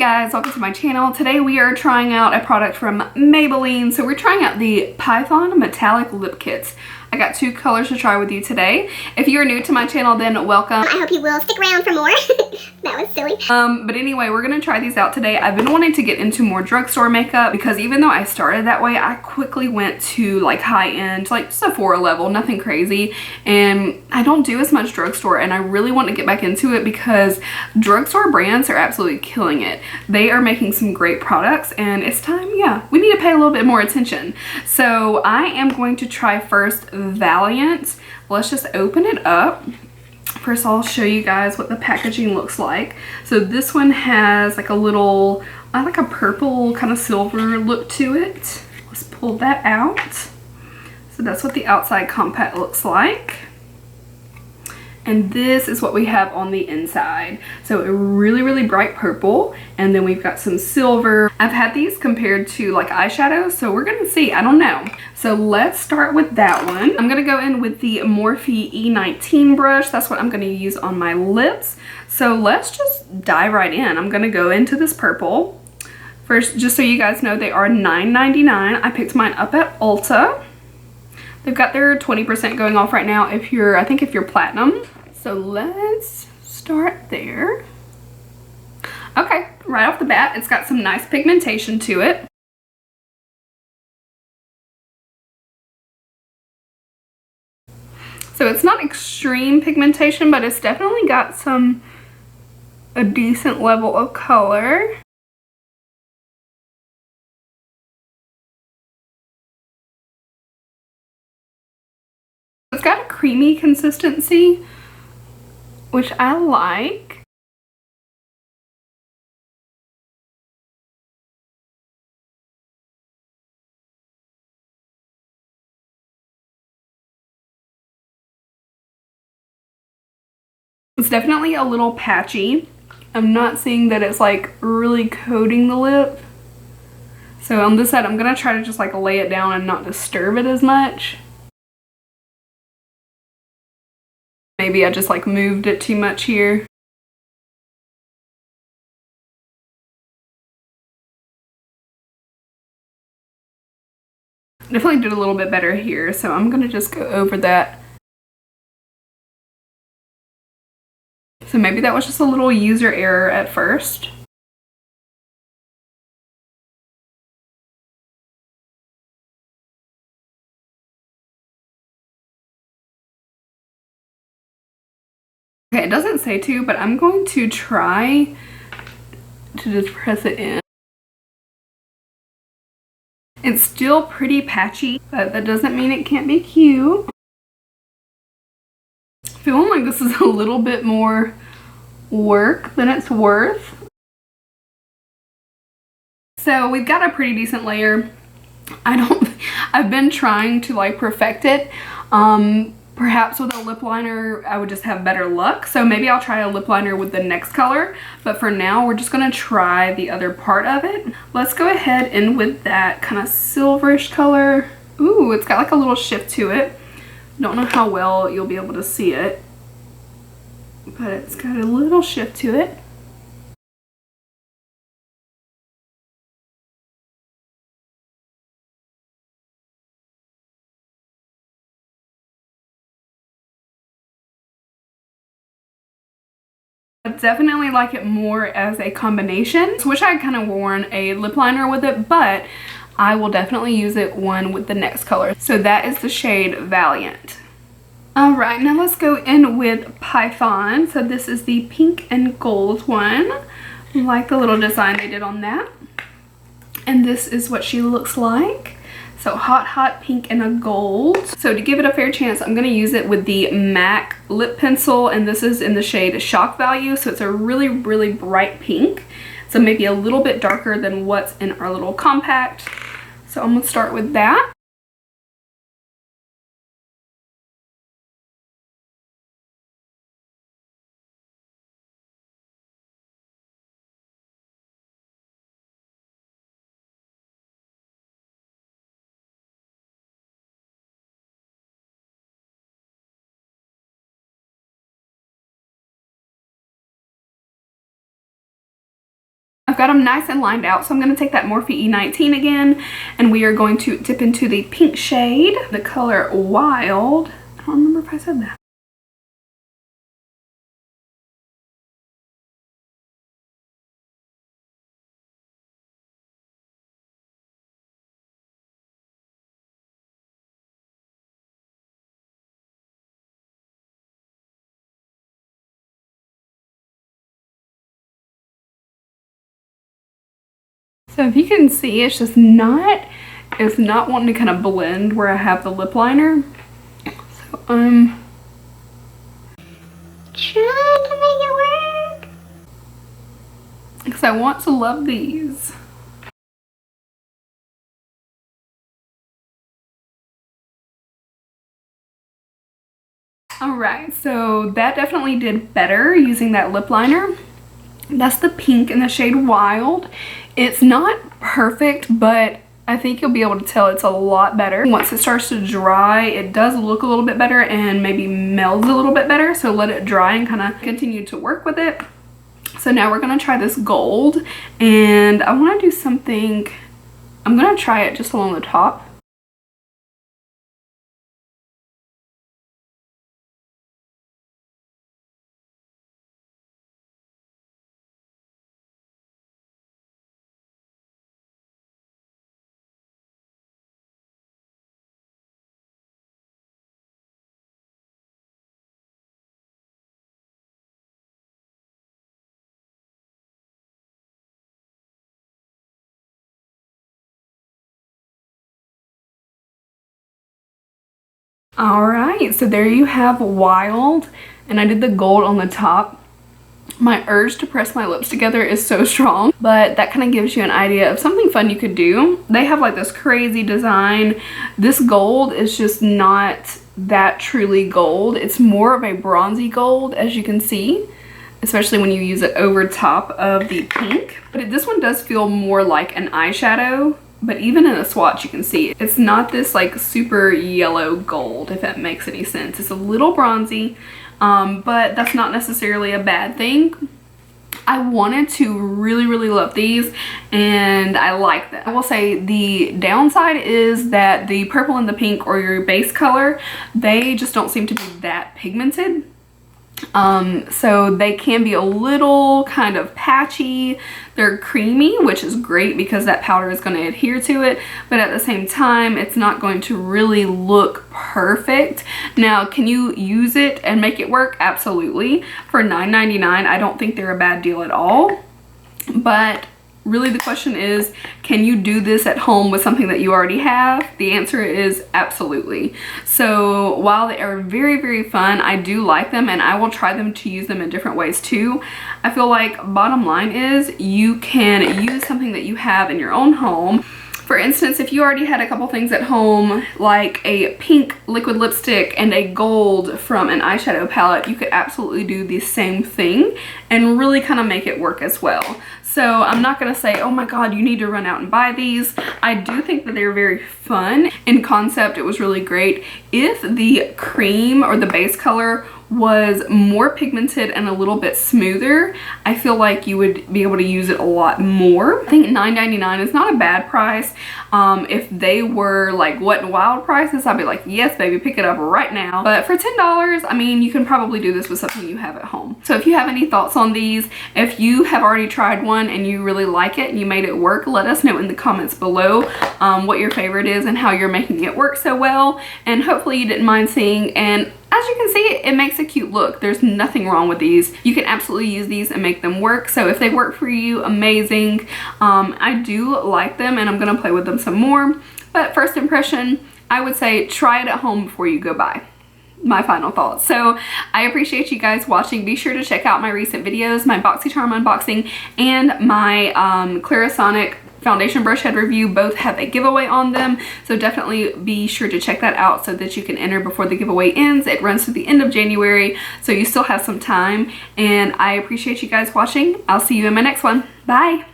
guys, welcome to my channel. Today we are trying out a product from Maybelline. So we're trying out the Python Metallic Lip Kits. I got two colors to try with you today. If you are new to my channel, then welcome. I hope you will stick around for more. That was silly. But anyway, we're gonna try these out today. I've been wanting to get into more drugstore makeup because even though I started that way, I quickly went to like high-end, like Sephora level, nothing crazy. And I don't do as much drugstore, and I really want to get back into it because drugstore brands are absolutely killing it. They are making some great products, and it's time, yeah, we need to pay a little bit more attention. So I am going to try first Valiant. Let's just open it up. First, I'll show you guys what the packaging looks like. So this one has like a little, like a purple kind of silver look to it. Let's pull that out. So that's what the outside compact looks like. And this is what we have on the inside. So a really, really bright purple. And then we've got some silver. I've had these compared to like eyeshadows, so we're gonna see, I don't know. So let's start with that one. I'm gonna go in with the Morphe E19 brush. That's what I'm gonna use on my lips. So let's just dive right in. I'm gonna go into this purple. First, just so you guys know, they are $9.99. I picked mine up at Ulta. They've got their 20% going off right now if you're, I think if you're platinum. So let's start there. Okay, right off the bat, it's got some nice pigmentation to it. So it's not extreme pigmentation, but it's definitely got a decent level of color. It's got a creamy consistency, which I like. It's definitely a little patchy. I'm not seeing that it's like really coating the lip. So on this side, I'm gonna try to just like lay it down and not disturb it as much. Maybe I just like moved it too much here. Definitely did a little bit better here, so I'm gonna just go over that. So maybe that was just a little user error at first. Okay, it doesn't say to, but I'm going to try to just press it in. It's still pretty patchy, but that doesn't mean it can't be cute. Feeling like this is a little bit more work than it's worth. So we've got a pretty decent layer. I've been trying to like perfect it. Perhaps with a lip liner I would just have better luck, so maybe I'll try a lip liner with the next color, but for now we're just gonna try the other part of it. Let's go ahead and with that kind of silverish color. Ooh, it's got like a little shift to it. Don't know how well you'll be able to see it, but it's got a little shift to it. I definitely like it more as a combination. I wish I had kind of worn a lip liner with it, but I will definitely use it one with the next color. So that is the shade Valiant. Alright, now let's go in with Python. So this is the pink and gold one. I like the little design they did on that. And this is what she looks like. So hot pink and a gold. So to give it a fair chance, I'm going to use it with the MAC lip pencil, and this is in the shade Shock Value. So it's a really, really bright pink. So maybe a little bit darker than what's in our little compact. So I'm going to start with that. I've got them nice and lined out, so I'm going to take that Morphe E19 again, and we are going to dip into the pink shade, the color Wild. I don't remember if I said that. So if you can see, it's not wanting to kind of blend where I have the lip liner. So I'm trying to make it work. Because I want to love these. Alright, so that definitely did better using that lip liner. That's the pink in the shade Wild. It's not perfect, but I think you'll be able to tell it's a lot better. Once it starts to dry, it does look a little bit better and maybe melds a little bit better. So let it dry and kind of continue to work with it. So now we're going to try this gold, and I want to do something. I'm going to try it just along the top. Alright, so there you have Wild, and I did the gold on the top. My urge to press my lips together is so strong, but that kind of gives you an idea of something fun you could do. They have like this crazy design. This gold is just not that truly gold. It's more of a bronzy gold, as you can see, especially when you use it over top of the pink. But this one does feel more like an eyeshadow. But even in a swatch, you can see it's not this like super yellow gold, if that makes any sense. It's a little bronzy, but that's not necessarily a bad thing. I wanted to really love these, and I like them. I will say the downside is that the purple and the pink, or your base color, they just don't seem to be that pigmented. So they can be a little kind of patchy. They're creamy, which is great because that powder is going to adhere to it, but at the same time it's not going to really look perfect. Now, can you use it and make it work? Absolutely. For $9.99, I don't think they're a bad deal at all. But really the question is, can you do this at home with something that you already have? The answer is absolutely. So while they are very fun, I do like them, and I will try them to use them in different ways too. I feel like bottom line is you can use something that you have in your own home. For instance, if you already had a couple things at home, like a pink liquid lipstick and a gold from an eyeshadow palette, you could absolutely do the same thing and really kind of make it work as well. So I'm not going to say, oh my god, you need to run out and buy these. I do think that they're very fun. In concept, it was really great. If the cream or the base color was more pigmented and a little bit smoother, I feel like you would be able to use it a lot more. I think $9.99 is not a bad price. If they were like Wet n Wild prices, I'd be like, yes baby, pick it up right now. But for $10, I mean, you can probably do this with something you have at home. So if you have any thoughts on these, if you have already tried one and you really like it and you made it work, let us know in the comments below what your favorite is and how you're making it work so well. And hopefully you didn't mind seeing, and as you can see, it makes a cute look. There's nothing wrong with these. You can absolutely use these and make them work. So if they work for you, amazing. I do like them, and I'm going to play with them some more. But first impression, I would say try it at home before you go buy. My final thoughts. So I appreciate you guys watching. Be sure to check out my recent videos, my BoxyCharm unboxing and my Clarisonic foundation brush head review. Both have a giveaway on them, so definitely be sure to check that out so that you can enter before the giveaway ends. It runs through the end of January, so you still have some time, and I appreciate you guys watching. I'll see you in my next one. Bye.